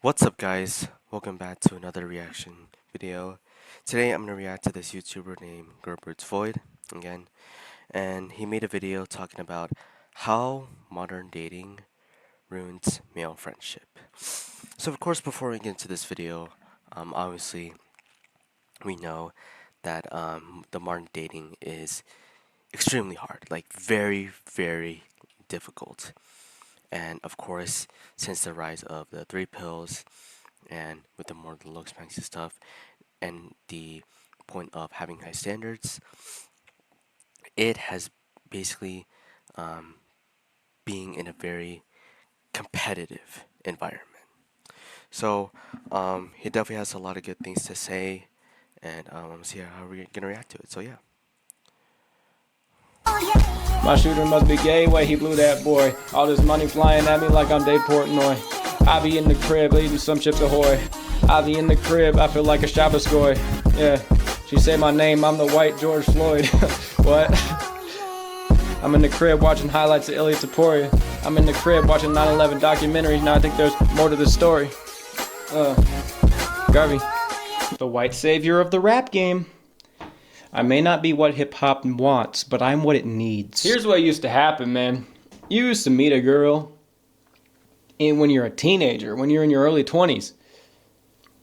What's up guys? Welcome back to another reaction video. Today I'm gonna react to this YouTuber named Gerbert's Void again, and he made a video talking about how modern dating ruins male friendship. So of course before we get into this video, obviously we know that the modern dating is extremely hard, like very difficult. And of course, since the rise of the three pills and with the more the looks maxi stuff and the point of having high standards, it has basically um, being in a very competitive environment. So he definitely has a lot of good things to say, and let's see how we're gonna react to it. So yeah. My shooter must be gay, way he blew that boy. All this money flying at me like I'm Dave Portnoy. I be in the crib eating some chips ahoy. I be in the crib, I feel like a Shabbos goy. Yeah, she say my name, I'm the white George Floyd. What? I'm in the crib watching highlights of Ilya Taporia. I'm in the crib watching 9/11 documentaries. Now I think there's more to the story. Garvey, the white savior of the rap game. I may not be what hip-hop wants, but I'm what it needs. Here's what used to happen, man. You used to meet a girl when you're a teenager, when you're in your early 20s.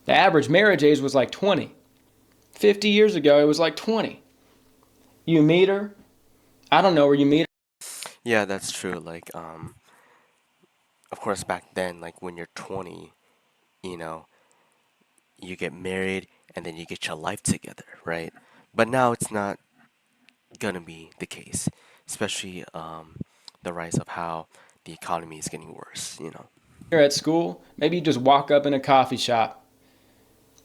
The average marriage age was like 20. 50 years ago, it was like 20. You meet her. I don't know where you meet her. Yeah, that's true. Like, of course, back then, like when you're 20, you know, you get married and then you get your life together, right? But now it's not gonna be the case, especially the rise of how the economy is getting worse, you know. You're at school. Maybe you just walk up in a coffee shop.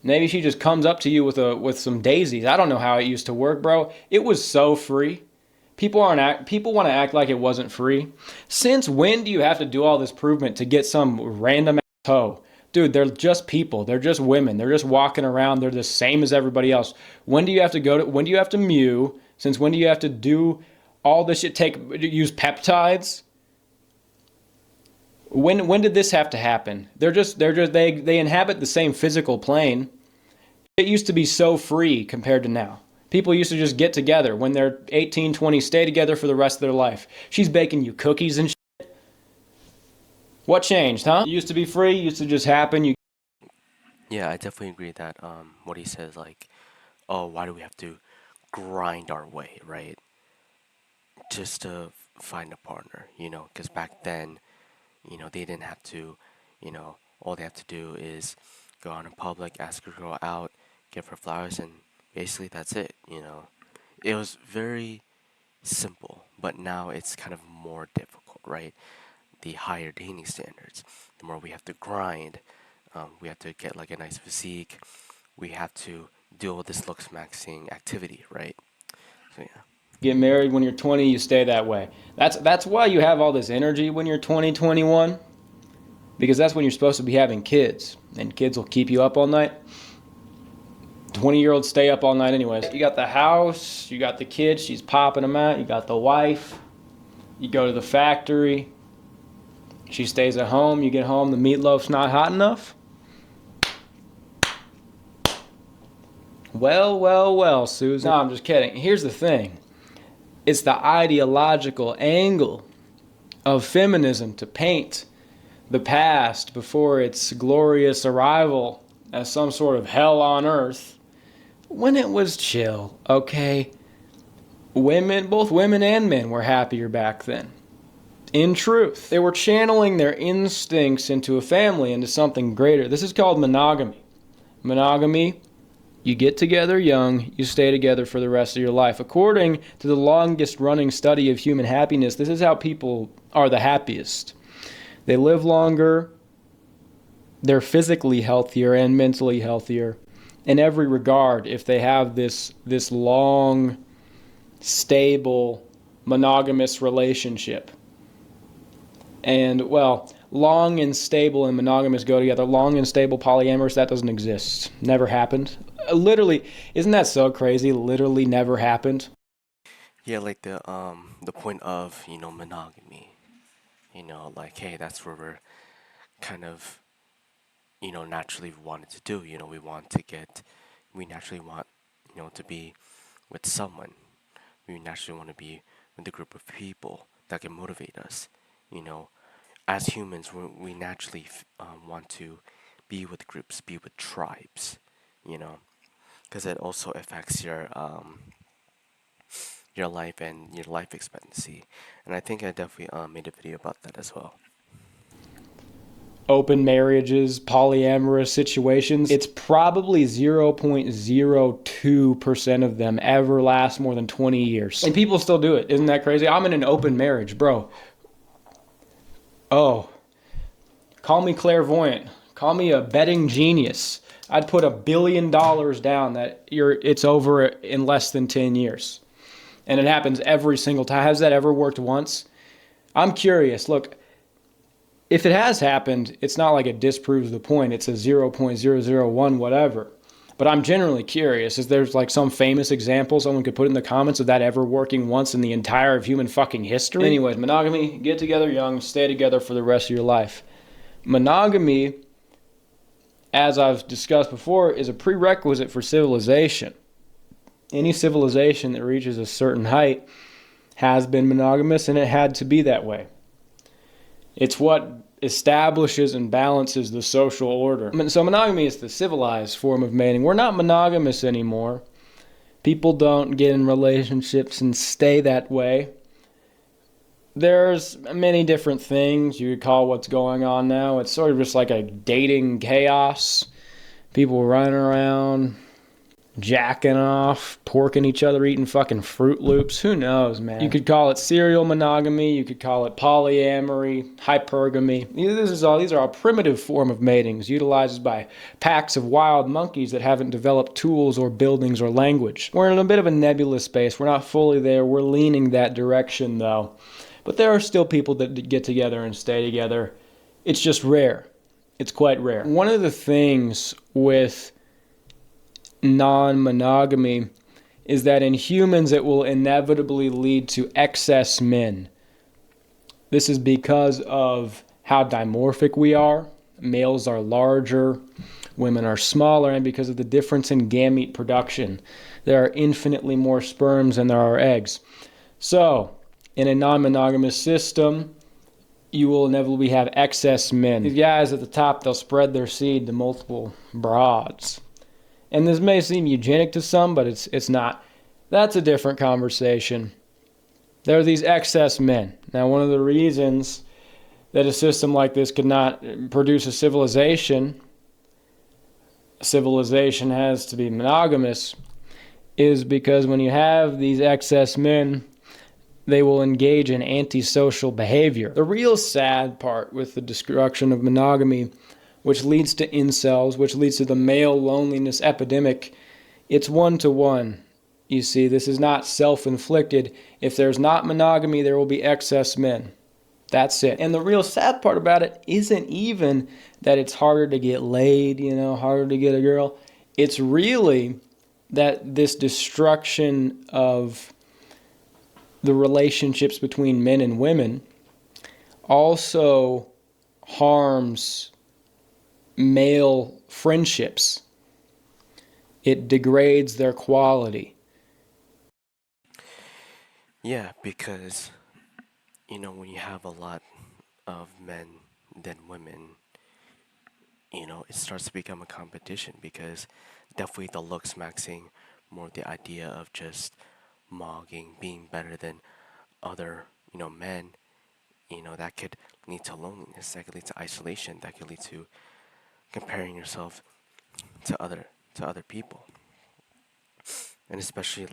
Maybe she just comes up to you with some daisies. I don't know how it used to work, bro. It was so free. People want to act like it wasn't free. Since when do you have to do all this improvement to get some random hoe? Dude, they're just people. They're just women. They're just walking around. They're the same as everybody else. When do you have to when do you have to mew? Since when do you have to do all this shit, use peptides? When did this have to happen? They inhabit the same physical plane. It used to be so free compared to now. People used to just get together when they're 18, 20, stay together for the rest of their life. She's baking you cookies and shit. What changed, huh? It used to be free, used to just happen. Yeah, I definitely agree that what he says, like, oh, why do we have to grind our way, right? Just to find a partner, you know, because back then, you know, they didn't have to, you know, all they have to do is go out in public, ask a girl out, give her flowers, and basically that's it, you know. It was very simple, but now it's kind of more difficult, right? The higher dating standards, the more we have to grind, we have to get like a nice physique, we have to do all this looks maxing activity, right? So yeah. Get married when you're 20, you stay that way. That's why you have all this energy when you're 20, 21, because that's when you're supposed to be having kids, and kids will keep you up all night. 20-year-olds stay up all night anyways. You got the house, you got the kids, she's popping them out, you got the wife, you go to the factory, she stays at home, you get home, the meatloaf's not hot enough. Well, Susan. No, I'm just kidding. Here's the thing. It's the ideological angle of feminism to paint the past before its glorious arrival as some sort of hell on earth when it was chill, okay? Both women and men were happier back then. In truth, they were channeling their instincts into a family, into something greater. This is called monogamy. Monogamy, you get together young, you stay together for the rest of your life. According to the longest running study of human happiness, this is how people are the happiest. They live longer, they're physically healthier and mentally healthier in every regard if they have this long, stable, monogamous relationship. And, well, long and stable and monogamous go together. Long and stable polyamorous, that doesn't exist. Never happened. Literally, isn't that so crazy? Literally never happened. Yeah, like the point of, you know, monogamy. You know, like, hey, that's where we're kind of, naturally wanted to do. We naturally want, to be with someone. We naturally want to be with a group of people that can motivate us. You know, as humans, we naturally want to be with groups, be with tribes. You know, because it also affects your life and your life expectancy. And I think I definitely made a video about that as well. Open marriages, polyamorous situations, it's probably 0.02% of them ever last more than 20 years. And people still do it. Isn't that crazy? I'm in an open marriage, bro. Oh, call me clairvoyant. Call me a betting genius. I'd put $1 billion down that it's over in less than 10 years. And it happens every single time. Has that ever worked once? I'm curious. Look, if it has happened, it's not like it disproves the point. It's a 0.001 whatever. But I'm generally curious. Is there like some famous example someone could put in the comments of that ever working once in the entire of human fucking history? Anyways, monogamy, get together young, stay together for the rest of your life. Monogamy, as I've discussed before, is a prerequisite for civilization. Any civilization that reaches a certain height has been monogamous, and it had to be that way. It's what establishes and balances the social order. So monogamy is the civilized form of mating. We're not monogamous anymore. People don't get in relationships and stay that way. There's many different things you could call what's going on now. It's sort of just like a dating chaos. People running around, jacking off, porking each other, eating fucking Fruit Loops. Who knows, man? You could call it serial monogamy. You could call it polyamory, hypergamy. These are all primitive form of matings utilized by packs of wild monkeys that haven't developed tools or buildings or language. We're in a bit of a nebulous space. We're not fully there. We're leaning that direction, though. But there are still people that get together and stay together. It's just rare. It's quite rare. One of the things with non-monogamy is that in humans it will inevitably lead to excess men. This is because of how dimorphic we are. Males are larger, women are smaller, and because of the difference in gamete production. There are infinitely more sperms than there are eggs. So, in a non-monogamous system, you will inevitably have excess men. These guys at the top, they'll spread their seed to multiple broads. And this may seem eugenic to some, but it's not. That's a different conversation. There are these excess men. Now, one of the reasons that a system like this could not produce a civilization has to be monogamous, is because when you have these excess men, they will engage in antisocial behavior. The real sad part with the destruction of monogamy, which leads to incels, which leads to the male loneliness epidemic, it's one-to-one. You see, this is not self-inflicted. If there's not monogamy, there will be excess men. That's it. And the real sad part about it isn't even that it's harder to get laid, harder to get a girl. It's really that this destruction of the relationships between men and women also harms male friendships. It degrades their quality. Yeah, because when you have a lot of men than women, it starts to become a competition, because definitely the looks maxing more the idea of just mogging, being better than other, men, that could lead to loneliness, that could lead to isolation, that could lead to comparing yourself to other people. And especially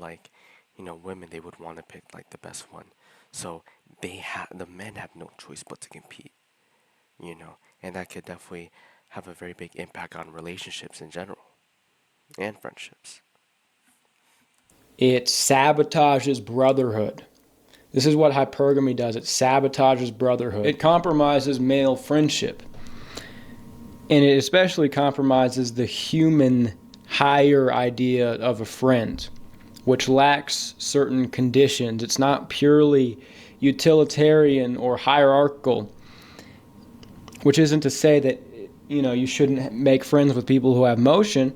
women, they would want to pick like the best one. So the men have no choice but to compete, and that could definitely have a very big impact on relationships in general and friendships. It sabotages brotherhood. This is what hypergamy does. It sabotages brotherhood. It compromises male friendship. And it especially compromises the human higher idea of a friend, which lacks certain conditions. It's not purely utilitarian or hierarchical, which isn't to say that, you shouldn't make friends with people who have motion,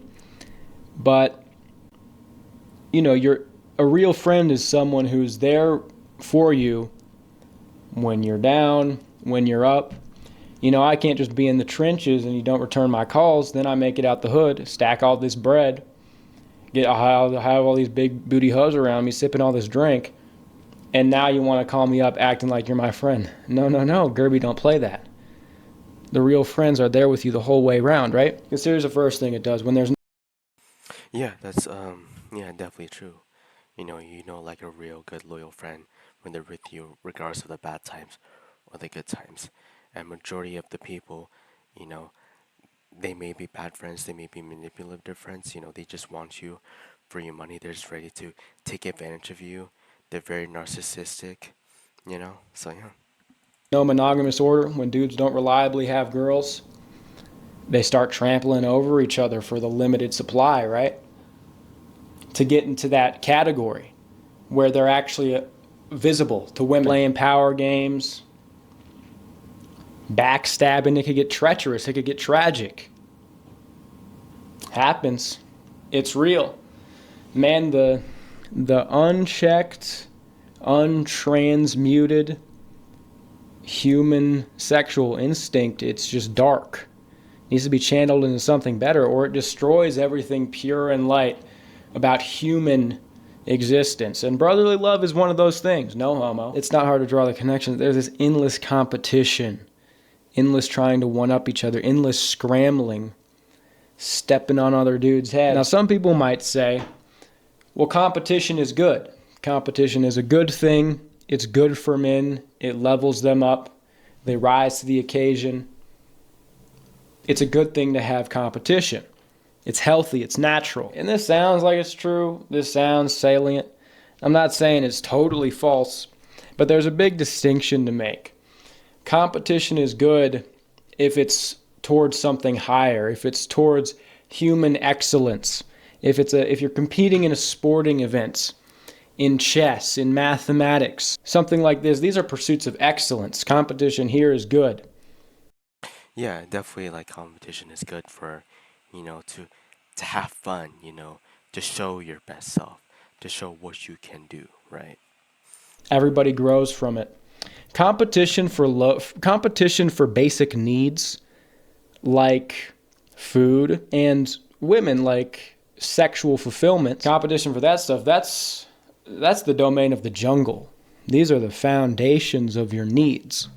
but a real friend is someone who's there for you when you're down, when you're up. I can't just be in the trenches and you don't return my calls. Then I make it out the hood, stack all this bread, I have all these big booty hoes around me sipping all this drink, and now you want to call me up acting like you're my friend. No, Gerby, don't play that. The real friends are there with you the whole way around, right? Because here's the first thing it does when there's Yeah, that's yeah, definitely true. Like a real good loyal friend when they're with you, regardless of the bad times or the good times. And majority of the people, you know, they may be bad friends, they may be manipulative friends. They just want you for your money. They're just ready to take advantage of you. They're very narcissistic. So yeah. no monogamous order, when dudes don't reliably have girls, they start trampling over each other for the limited supply, right? To get into that category where they're actually visible to women. Playing power games, backstabbing, it could get treacherous, it could get tragic. Happens. It's real. Man, the unchecked, untransmuted human sexual instinct, it's just dark. It needs to be channeled into something better, or it destroys everything pure and light about human existence. And brotherly love is one of those things. No homo. It's not hard to draw the connections. There's this endless competition, endless trying to one-up each other, endless scrambling, stepping on other dudes' heads. Now, some people might say, well, competition is good. Competition is a good thing. It's good for men. It levels them up. They rise to the occasion. It's a good thing to have competition. It's healthy. It's natural. And this sounds like it's true. This sounds salient. I'm not saying it's totally false, but there's a big distinction to make. Competition is good if it's towards something higher, if it's towards human excellence, if you're competing in a sporting event, in chess, in mathematics, something like this. These are pursuits of excellence. Competition here is good. Yeah, definitely like competition is good for, to have fun, to show your best self, to show what you can do, right? Everybody grows from it. Competition for basic needs like food, and women like sexual fulfillment. Competition for that stuff, that's the domain of the jungle. These are the foundations of your needs.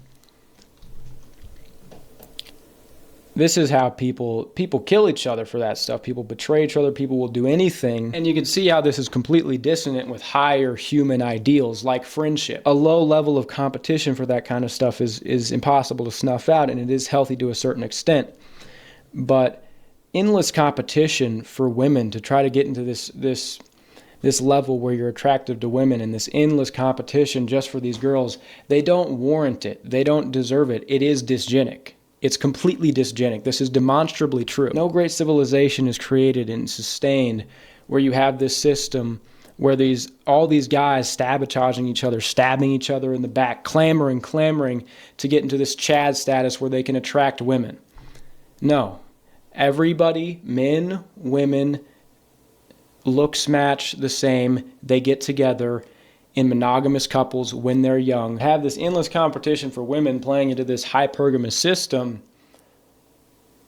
This is how people kill each other for that stuff. People betray each other. People will do anything. And you can see how this is completely dissonant with higher human ideals like friendship. A low level of competition for that kind of stuff is impossible to snuff out, and it is healthy to a certain extent. But endless competition for women to try to get into this level where you're attractive to women, and this endless competition just for these girls, they don't warrant it. They don't deserve it. It is dysgenic. It's completely dysgenic. This is demonstrably true. No great civilization is created and sustained where you have this system where all these guys sabotaging each other, stabbing each other in the back, clamoring to get into this Chad status where they can attract women. No. Everybody, men, women, looks match the same. They get together in monogamous couples when they're young. Have this endless competition for women playing into this hypergamous system.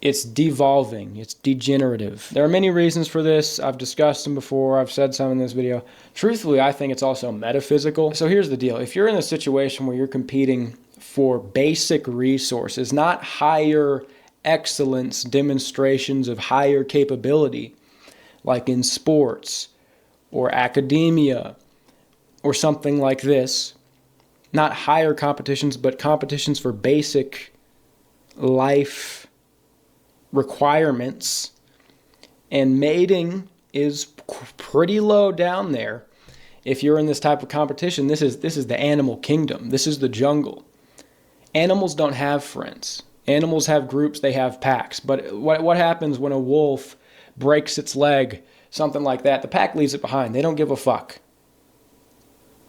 It's devolving. It's degenerative. There are many reasons for this. I've discussed them before. I've said some in this video. Truthfully, I think it's also metaphysical. So here's the deal. If you're in a situation where you're competing for basic resources, not higher excellence demonstrations of higher capability, like in sports or academia or something like this, not higher competitions, but competitions for basic life requirements, and mating is pretty low down there. If you're in this type of competition, this is the animal kingdom. This is the jungle. Animals don't have friends. Animals have groups, they have packs. But what happens when a wolf breaks its leg, something like that? The pack leaves it behind. They don't give a fuck.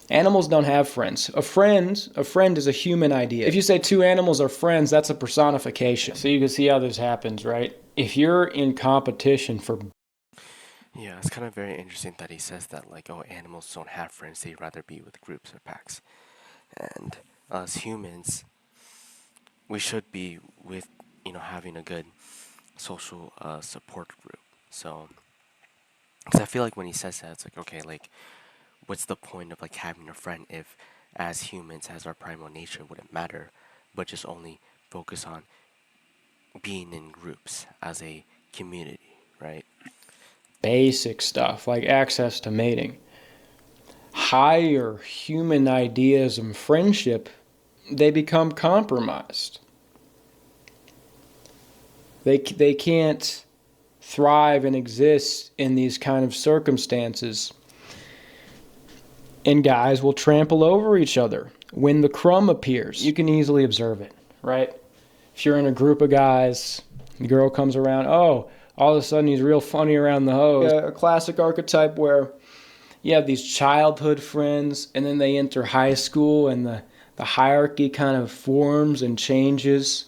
Animals don't have friends. A friend is a human idea. If you say two animals are friends, that's a personification. So you can see how this happens, right? If you're in competition for Yeah, it's kind of very interesting that he says that, like, oh, animals don't have friends, they'd rather be with groups or packs. And us humans, we should be with, having a good social support group. So, because I feel like when he says that, it's like, okay, like, what's the point of like having a friend if, as humans, as our primal nature, wouldn't matter, but just only focus on being in groups as a community, right? basic stuff like access to mating, higher human ideas of friendship, they become compromised. They can't thrive and exist in these kind of circumstances. And guys will trample over each other when the crumb appears. You can easily observe it, right? If you're in a group of guys, the girl comes around, oh, all of a sudden he's real funny around the hose. A classic archetype where you have these childhood friends and then they enter high school and the hierarchy kind of forms and changes.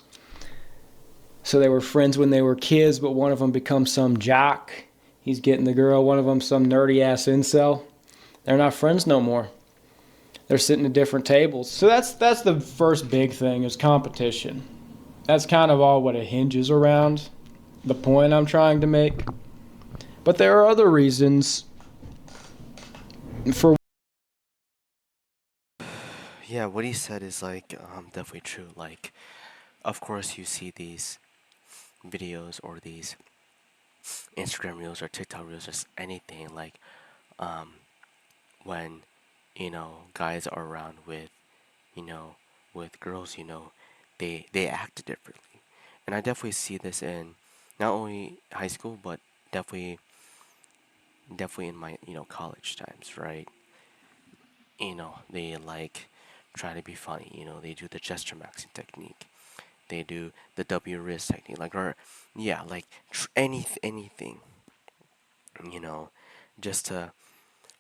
So they were friends when they were kids, but one of them becomes some jock. He's getting the girl, one of them some nerdy ass incel. They're not friends no more. They're sitting at different tables. So that's the first big thing is competition. That's kind of all what it hinges around, the point I'm trying to make. But there are other reasons for Yeah, what he said is like definitely true. Like, of course, you see these videos or these Instagram reels or TikTok reels, just anything like um, when guys are around with you know with girls, they act differently, and I definitely see this in not only high school but definitely in my college times, right? They like try to be funny. They do the gesture maxing technique. They do the W wrist technique, like, or yeah, like anything, you know, just to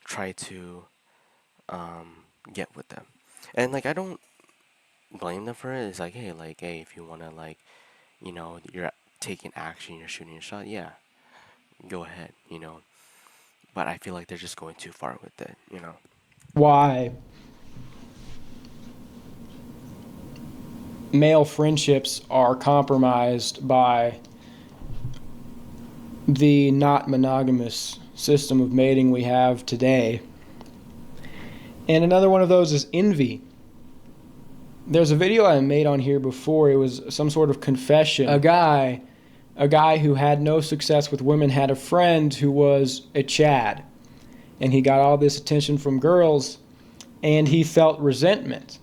try to get with them. And like I don't blame them for it. It's like, hey, if you wanna like, you're taking action, you're shooting a shot, yeah, go ahead, But I feel like they're just going too far with it. why male friendships are compromised by the not monogamous system of mating we have today. And another one of those is envy. There's a video I made on here before. It was some sort of confession. A guy who had no success with women had a friend who was a Chad, and he got all this attention from girls, and he felt resentment.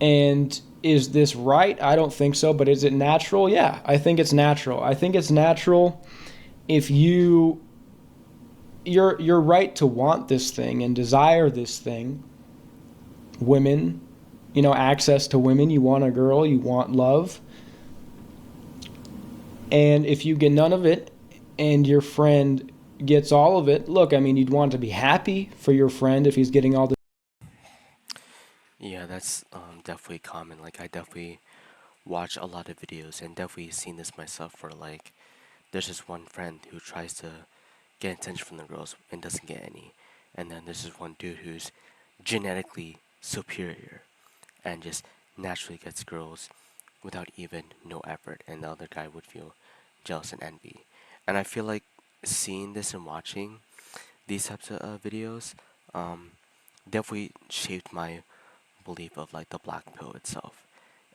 And is this right? I don't think so, but is it natural? Yeah, I think it's natural. I think it's natural if you're right to want this thing and desire this thing. Women, access to women, you want a girl, you want love. And if you get none of it and your friend gets all of it, look, I mean, you'd want to be happy for your friend if he's getting all the. Yeah, that's definitely common. Like I definitely watch a lot of videos and definitely seen this myself. For like, there's this one friend who tries to get attention from the girls and doesn't get any, and then there's this one dude who's genetically superior and just naturally gets girls without even no effort, and the other guy would feel jealous and envy. And I feel like seeing this and watching these types of videos um, definitely shaped my belief of like the black pill itself.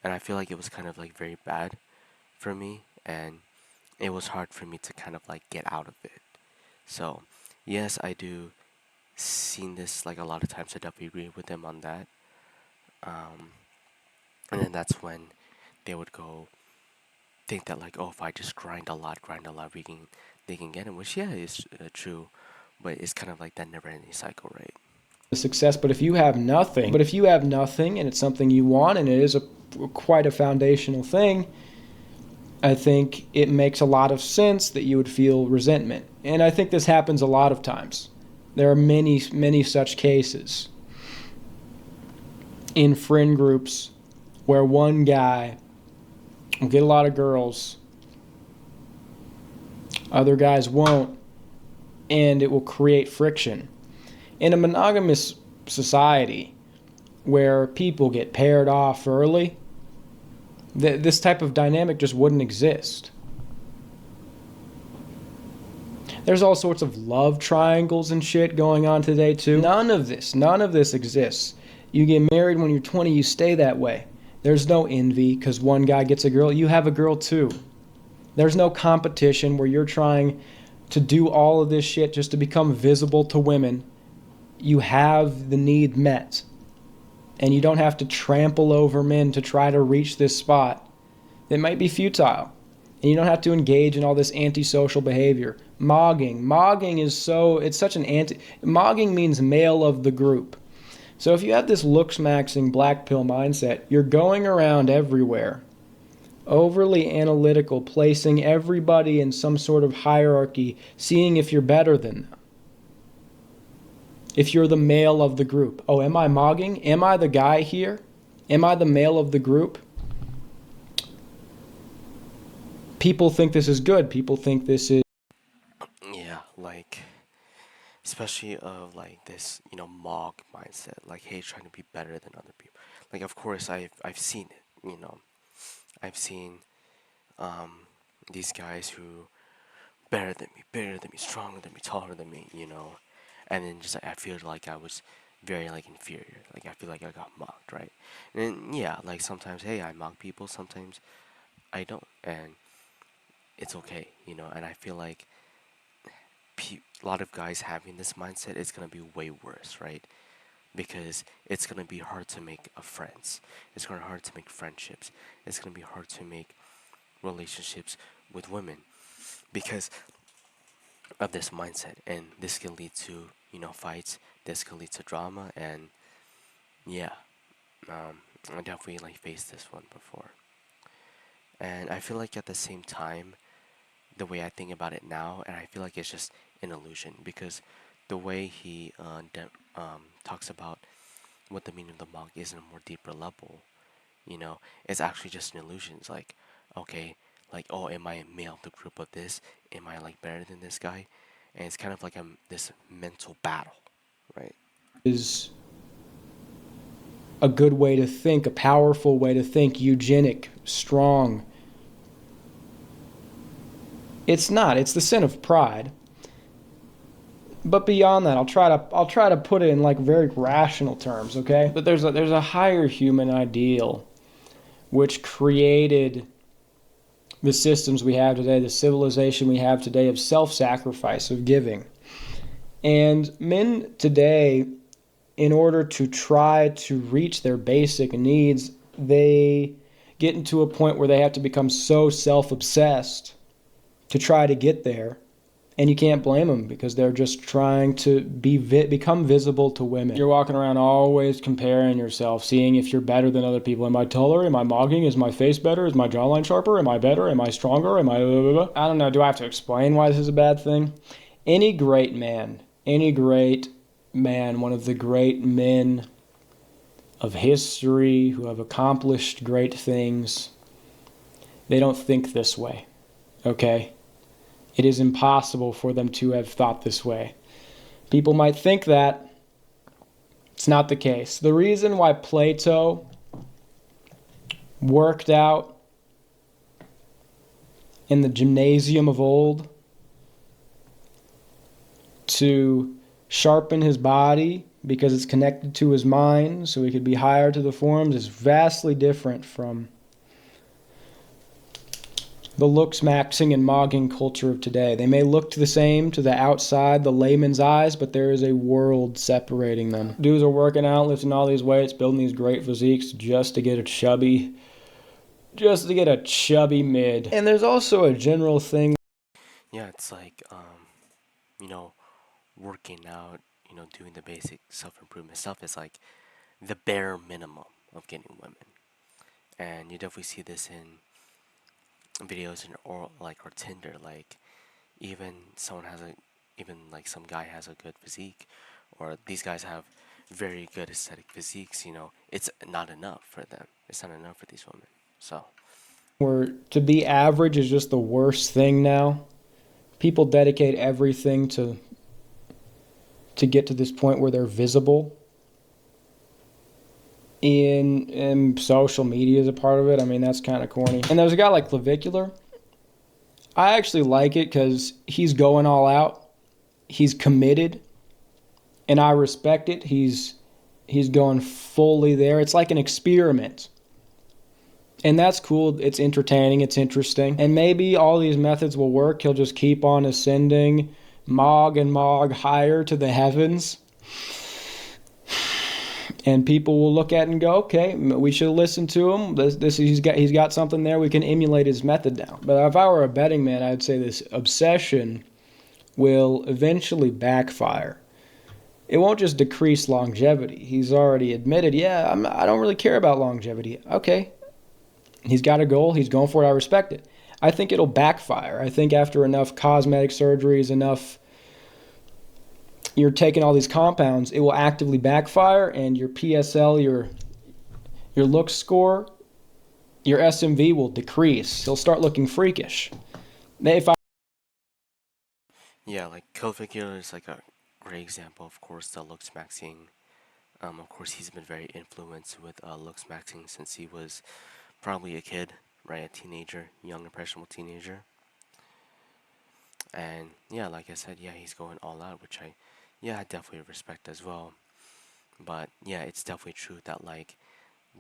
And I feel like it was kind of like very bad for me, and it was hard for me to kind of like get out of it. So, yes, I do seen this like a lot of times. I definitely agree with them on that. Um, and then that's when they would go think that like, oh, if I just grind a lot, they can get it. Which yeah, is true, but it's kind of like that never-ending cycle, right? Success. But if you have nothing and it's something you want and it is quite a foundational thing, I think it makes a lot of sense that you would feel resentment. And I think this happens a lot of times. There are many such cases. in friend groups where one guy will get a lot of girls, other guys won't, and it will create friction. In a monogamous society where people get paired off early, this type of dynamic just wouldn't exist. There's all sorts of love triangles and shit going on today too. None of this exists. You get married when you're 20, you stay that way. There's no envy because one guy gets a girl, you have a girl too. There's no competition where you're trying to do all of this shit just to become visible to women. You have the need met. And you don't have to trample over men to try to reach this spot. It might be futile. And you don't have to engage in all this antisocial behavior. Mogging is it's such an mogging means male of the group. So if you have this looks maxing black pill mindset, you're going around everywhere, overly analytical, placing everybody in some sort of hierarchy, seeing if you're better than them. If you're the male of the group. Oh, am I mogging? Am I the guy here? Am I the male of the group? People think this is good. People think this is... Yeah, like especially of like this, mog mindset, like hey, trying to be better than other people. Like of course I've seen it, I've seen um these guys who better than me, stronger than me, taller than me, and then just like, I feel like I was very like inferior. Like I feel like I got mocked, right? And then, yeah, like sometimes hey, I mock people, sometimes I don't, and it's okay, And I feel like a lot of guys having this mindset is gonna be way worse, right? Because it's gonna be hard to make friends. It's gonna be hard to make friendships. It's gonna be hard to make relationships with women because of this mindset, and this can lead to fights. This can lead to drama, and yeah, I definitely like faced this one before, and I feel like at the same time, the way I think about it now, and I feel like it's just an illusion because the way he talks about what the meaning of the monk is in a more deeper level, it's actually just an illusion. It's like, okay, like, oh, am I a male of the group of this? Am I like better than this guy? And it's kind of like this mental battle, right? is a good way to think, a powerful way to think, eugenic, strong. It's not. It's the sin of pride. But beyond that, I'll try to put it in like very rational terms, okay? But there's a higher human ideal which created the systems we have today, the civilization we have today of self-sacrifice, of giving. And men today, in order to try to reach their basic needs, they get into a point where they have to become so self-obsessed to try to get there. And you can't blame them because they're just trying to become visible to women. You're walking around always comparing yourself, seeing if you're better than other people. Am I taller? Am I mogging? Is my face better? Is my jawline sharper? Am I better? Am I stronger? Am I... Blah, blah, blah? I don't know. Do I have to explain why this is a bad thing? Any great man, one of the great men of history who have accomplished great things, they don't think this way, okay? It is impossible for them to have thought this way. People might think that. It's not the case. The reason why Plato worked out in the gymnasium of old to sharpen his body because it's connected to his mind so he could be higher to the forms is vastly different from the looks maxing and mogging culture of today. They may look the same to the outside, the layman's eyes, but there is a world separating them. Dudes are working out, lifting all these weights, building these great physiques just to get a chubby mid. And there's also a general thing. Yeah, it's like you know, working out, doing the basic self-improvement stuff is like the bare minimum of getting women. And you definitely see this in videos in or Tinder, like even someone has a even like some guy has a good physique, or these guys have very good aesthetic physiques, it's not enough for them. It's not enough for these women. So, Where to be average is just the worst thing now. People dedicate everything to get to this point where they're visible. In social media is a part of it. I mean, that's kind of corny. And there's a guy like Clavicular. I actually like it because he's going all out. He's committed, and I respect it. He's going fully there. It's like an experiment. And that's cool. It's entertaining. It's interesting. And maybe all these methods will work. He'll just keep on ascending Mog and Mog higher to the heavens. And people will look at it and go, okay, we should listen to him. He's got something there. We can emulate his method now. But if I were a betting man, I'd say this obsession will eventually backfire. It won't just decrease longevity. He's already admitted, yeah, I don't really care about longevity. Okay, he's got a goal. He's going for it. I respect it. I think it'll backfire. I think after enough cosmetic surgeries, enough you're taking all these compounds, it will actively backfire, and your PSL, your look score, your SMV will decrease. You'll start looking freakish. If I yeah, like Kovac is like a great example. Of course, the looks maxing. Of course, he's been very influenced with looks maxing since he was probably a kid, right? A teenager, young impressionable teenager. And yeah, like I said, yeah, he's going all out, which I definitely respect as well. But yeah, it's definitely true that like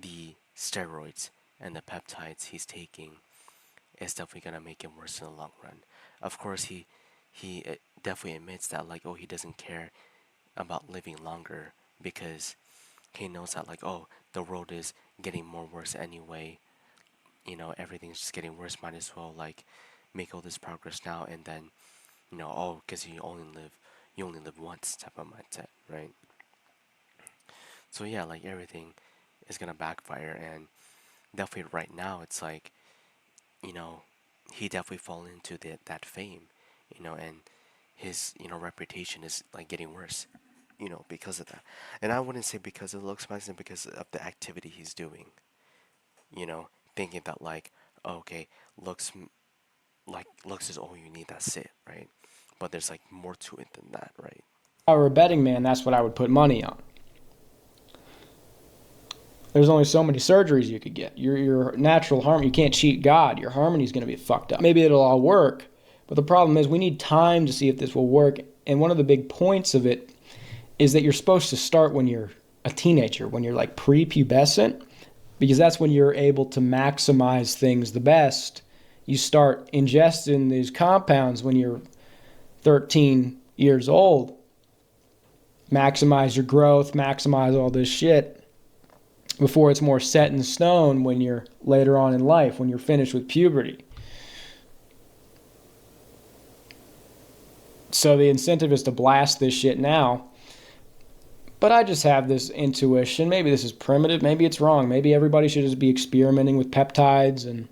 the steroids and the peptides he's taking is definitely gonna make him worse in the long run. Of course, he definitely admits that like, oh, he doesn't care about living longer because he knows that like, oh, the world is getting more worse anyway. Everything's just getting worse. Might as well like make all this progress now, and then oh, because you only live once type of mindset, right? So yeah, like everything is gonna backfire, and definitely right now it's like you know he definitely fall into that fame, and his reputation is like getting worse, because of that. And I wouldn't say because of the looks maxing, because of the activity he's doing. You know, thinking that like, oh, okay, looks is all you need. That's it, right? But there's like more to it than that, right? were a betting man, that's what I would put money on. There's only so many surgeries you could get. Your natural harmony, you can't cheat God. Your harmony is going to be fucked up. Maybe it'll all work, but the problem is we need time to see if this will work. And one of the big points of it is that you're supposed to start when you're a teenager, when you're like prepubescent, because that's when you're able to maximize things the best. You start ingesting these compounds when you're 13 years old. Maximize your growth, maximize all this shit before it's more set in stone when you're later on in life, when you're finished with puberty. So the incentive is to blast this shit now. But I just have this intuition. Maybe this is primitive. Maybe it's wrong. Maybe everybody should just be experimenting with peptides and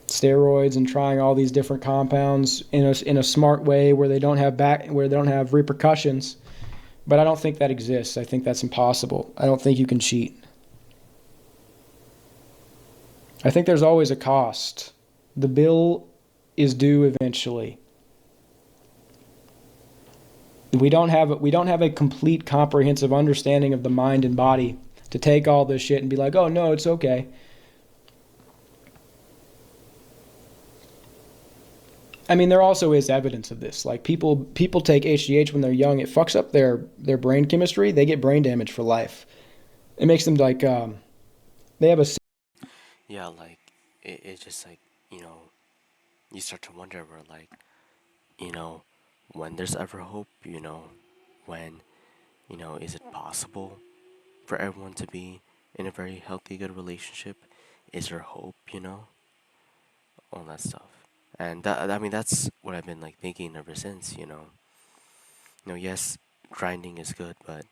steroids and trying all these different compounds in a smart way where they don't have repercussions. But I don't think that exists. I think that's impossible. I don't think you can cheat. I think there's always a cost. The bill is due eventually. We don't have a complete comprehensive understanding of the mind and body to take all this shit and be like, "Oh no, it's okay." I mean, there also is evidence of this. Like people take HGH when they're young. It fucks up their brain chemistry. They get brain damage for life. It makes them like they have a Yeah, like it's just like you start to wonder where like you know when there's ever hope. When is it possible for everyone to be in a very healthy, good relationship? Is there hope? All that stuff. And that I mean that's what I've been like thinking ever since. Yes, grinding is good, but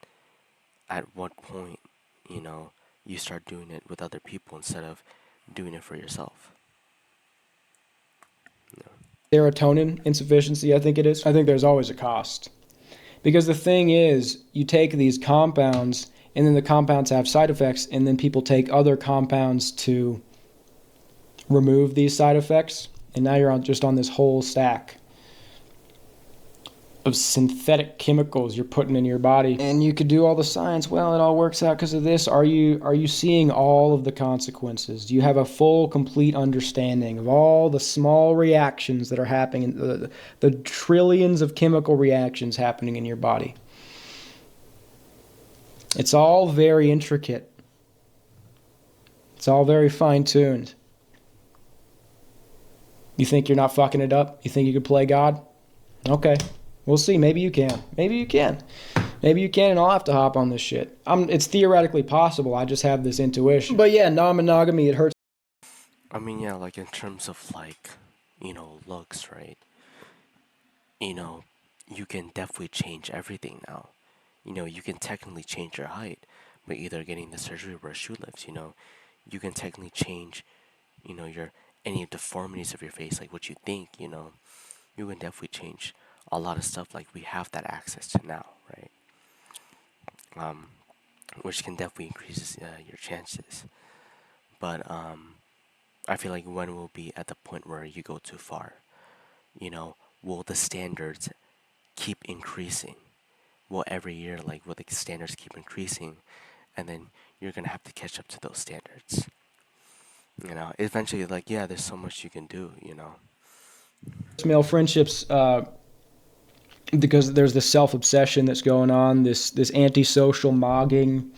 at what point, you know, you start doing it with other people instead of doing it for yourself? You know? serotonin insufficiency. I think it is. I think there's always a cost Because the thing is, you take these compounds, and then the compounds have side effects, and then people take other compounds to remove these side effects, and now you're just on this whole stack of synthetic chemicals you're putting in your body. And you could do all the science, well, it all works out because of this. Are you seeing all of the consequences? Do you have a full, complete understanding of all the small reactions that are happening, the trillions of chemical reactions happening in your body? It's all very intricate. It's all very fine-tuned. You think you're not fucking it up? You think you could play God? Okay. We'll see. Maybe you can. Maybe you can. Maybe you can, and I'll have to hop on this shit. It's theoretically possible. I just have this intuition. But yeah, non-monogamy, it hurts. I mean, yeah, like in terms of like, looks, right? You can definitely change everything now. You can technically change your height by either getting the surgery or a shoe lift. You can technically change, your any deformities of your face, like what you think. You can definitely change a lot of stuff. Like we have that access to now, right? Which can definitely increase your chances. But I feel like when we'll be at the point where you go too far, will the standards keep increasing? Will every year, like, will the standards keep increasing? And then you're gonna have to catch up to those standards. Eventually, like, yeah, there's so much you can do, Male friendships, because there's this self-obsession that's going on, this antisocial mogging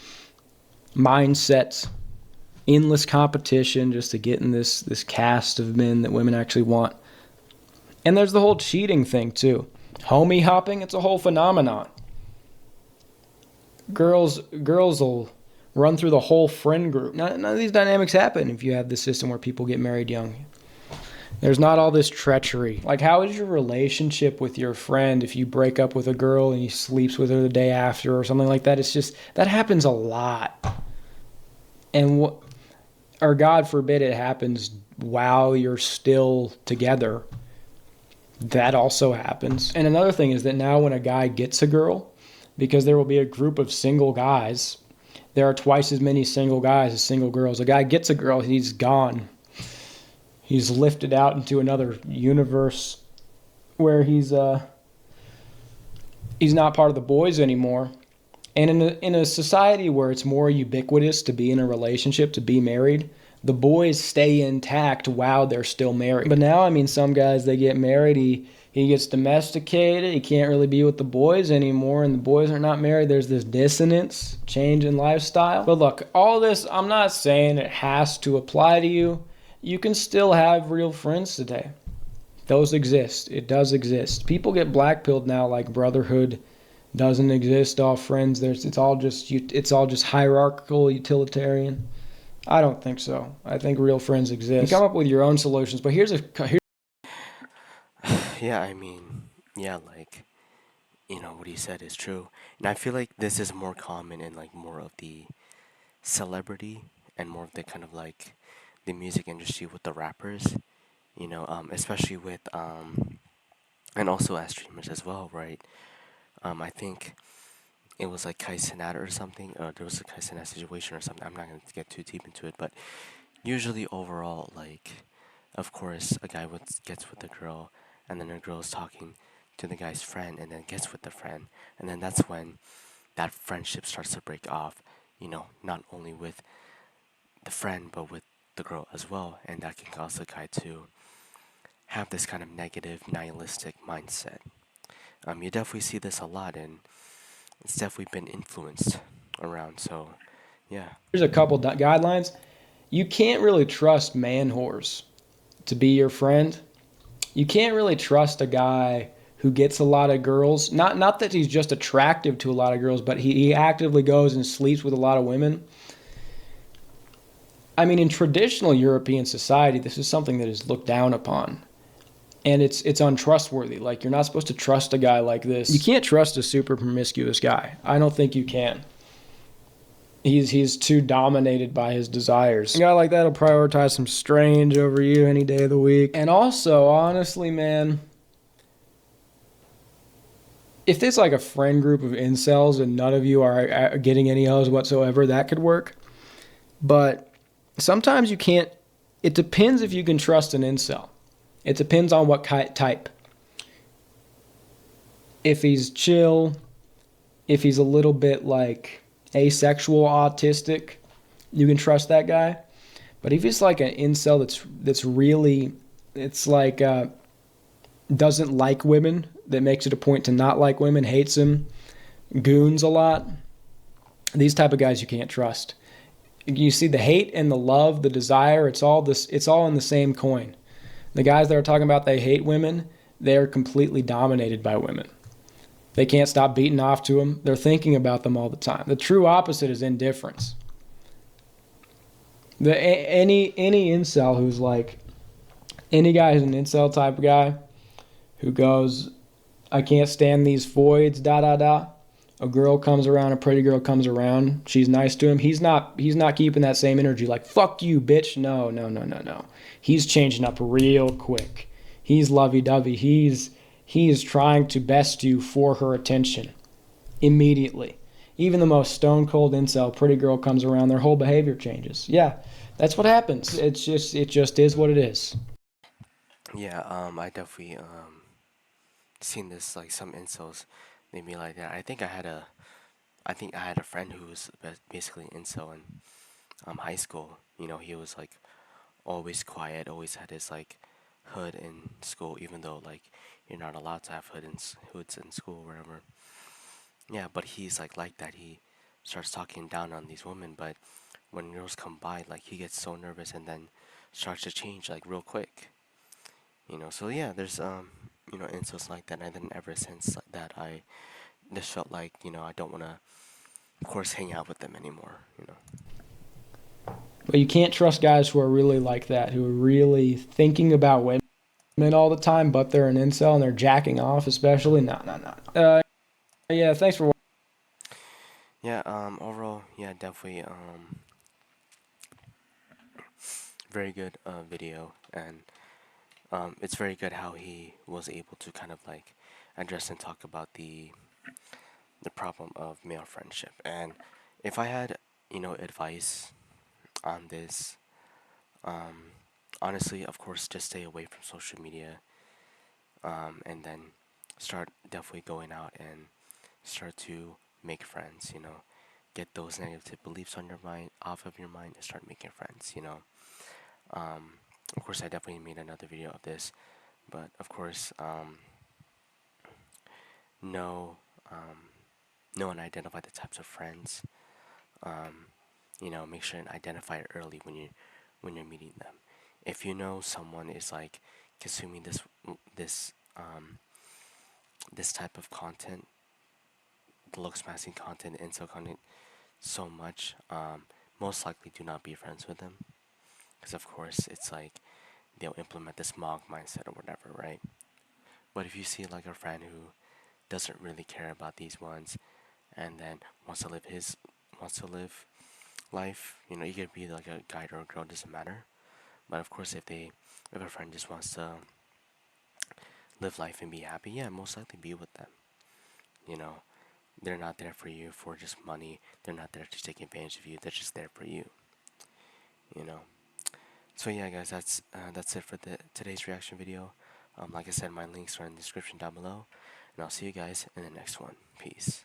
mindset, endless competition just to get in this cast of men that women actually want. And there's the whole cheating thing too. Homie hopping, it's a whole phenomenon. Girls will run through the whole friend group. None of these dynamics happen if you have this system where people get married young. There's not all this treachery. Like, how is your relationship with your friend if you break up with a girl and he sleeps with her the day after or something like that? It's just, that happens a lot. And or God forbid it happens while you're still together. That also happens. And another thing is that now when a guy gets a girl, because there will be a group of single guys, there are twice as many single guys as single girls. A guy gets a girl, he's gone. He's lifted out into another universe where he's not part of the boys anymore. And in a society where it's more ubiquitous to be in a relationship, to be married, the boys stay intact while they're still married. But now, I mean, some guys, they get married, he gets domesticated, he can't really be with the boys anymore, and the boys are not married. There's this dissonance, change in lifestyle. But look, all this, I'm not saying it has to apply to you. You can still have real friends today. Those exist. It does exist. People get blackpilled now like brotherhood doesn't exist, all friends. It's all just hierarchical, utilitarian. I don't think so. I think real friends exist. You come up with your own solutions, but here's Yeah, I mean, yeah, like, what he said is true. And I feel like this is more common in, like, more of the celebrity and more of the kind of, like, the music industry with the rappers, especially with, and also as streamers as well, right? I think it was like Kai Cenat or something, or there was a Kai Cenat situation or something. I'm not going to get too deep into it, but usually overall, like, of course, a guy gets with the girl, and then the girl is talking to the guy's friend, and then gets with the friend, and then that's when that friendship starts to break off, not only with the friend, but with the girl as well, and that can cause the guy to have this kind of negative, nihilistic mindset. You definitely see this a lot, and it's definitely been influenced around, so, yeah. here's a couple guidelines. You can't really trust man whores to be your friend. You can't really trust a guy who gets a lot of girls. Not that he's just attractive to a lot of girls, but he actively goes and sleeps with a lot of women. I mean, in traditional European society, this is something that is looked down upon. And it's untrustworthy. Like, you're not supposed to trust a guy like this. You can't trust a super promiscuous guy. I don't think you can. He's too dominated by his desires. A guy like that will prioritize some strange over you any day of the week. And also, honestly, man, if there's like a friend group of incels and none of you are getting any O's whatsoever, that could work. But sometimes you can't. It depends if you can trust an incel. It depends on what type. If he's chill, if he's a little bit like asexual, autistic, you can trust that guy. But if he's like an incel that's really, it's like doesn't like women, that makes it a point to not like women, hates them, goons a lot. These type of guys you can't trust. You see the hate and the love, the desire. It's all this. It's all in the same coin. The guys that are talking about they hate women, they are completely dominated by women. They can't stop beating off to them. They're thinking about them all the time. The true opposite is indifference. Any incel who's like any guy who's an incel type of guy who goes, I can't stand these voids, da da da. A girl comes around, a pretty girl comes around, she's nice to him. He's not keeping that same energy like fuck you, bitch. No, no, no, no, no. He's changing up real quick. He's lovey dovey. He's trying to best you for her attention immediately. Even the most stone cold incel, pretty girl comes around, their whole behavior changes. Yeah, that's what happens. It just is what it is. Yeah, I definitely seen this like some incels they be like that. I think I had a friend who was basically an incel in high school. You know, he was like always quiet, always had his like hood in school, even though like you're not allowed to have hoods in school, or whatever. Yeah, but he's like that. He starts talking down on these women, but when girls come by, like he gets so nervous and then starts to change like real quick. You know, so yeah, there's incels like that, and then ever since like that, I just felt like I don't want to, of course, hang out with them anymore. You know. But you can't trust guys who are really like that, who are really thinking about women all the time, but they're an incel and they're jacking off, especially. No, no, no. Yeah, thanks for Yeah. Overall, yeah, definitely. Very good video, and it's very good how he was able to kind of like address and talk about the problem of male friendship. And if I had advice on this, um, honestly, of course, just stay away from social media, and then start definitely going out and start to make friends. Get those negative beliefs on your mind off of your mind and start making friends. Um, of course, I definitely made another video of this, but of course, know know and identify the types of friends. Um, make sure and identify it early when you're meeting them. If you know someone is like consuming this this type of content, the looks maxing content, incel content, so much, most likely do not be friends with them, because of course it's like they'll implement this mog mindset or whatever, right? But if you see like a friend who doesn't really care about these ones, and then wants to live life, you could be like a guy or a girl, doesn't matter. But of course, if a friend just wants to live life and be happy, yeah, most likely be with them. You know, they're not there for you for just money. They're not there to take advantage of you. They're just there for you. You know. So yeah, guys, that's it for today's reaction video. Like I said, my links are in the description down below, and I'll see you guys in the next one. Peace.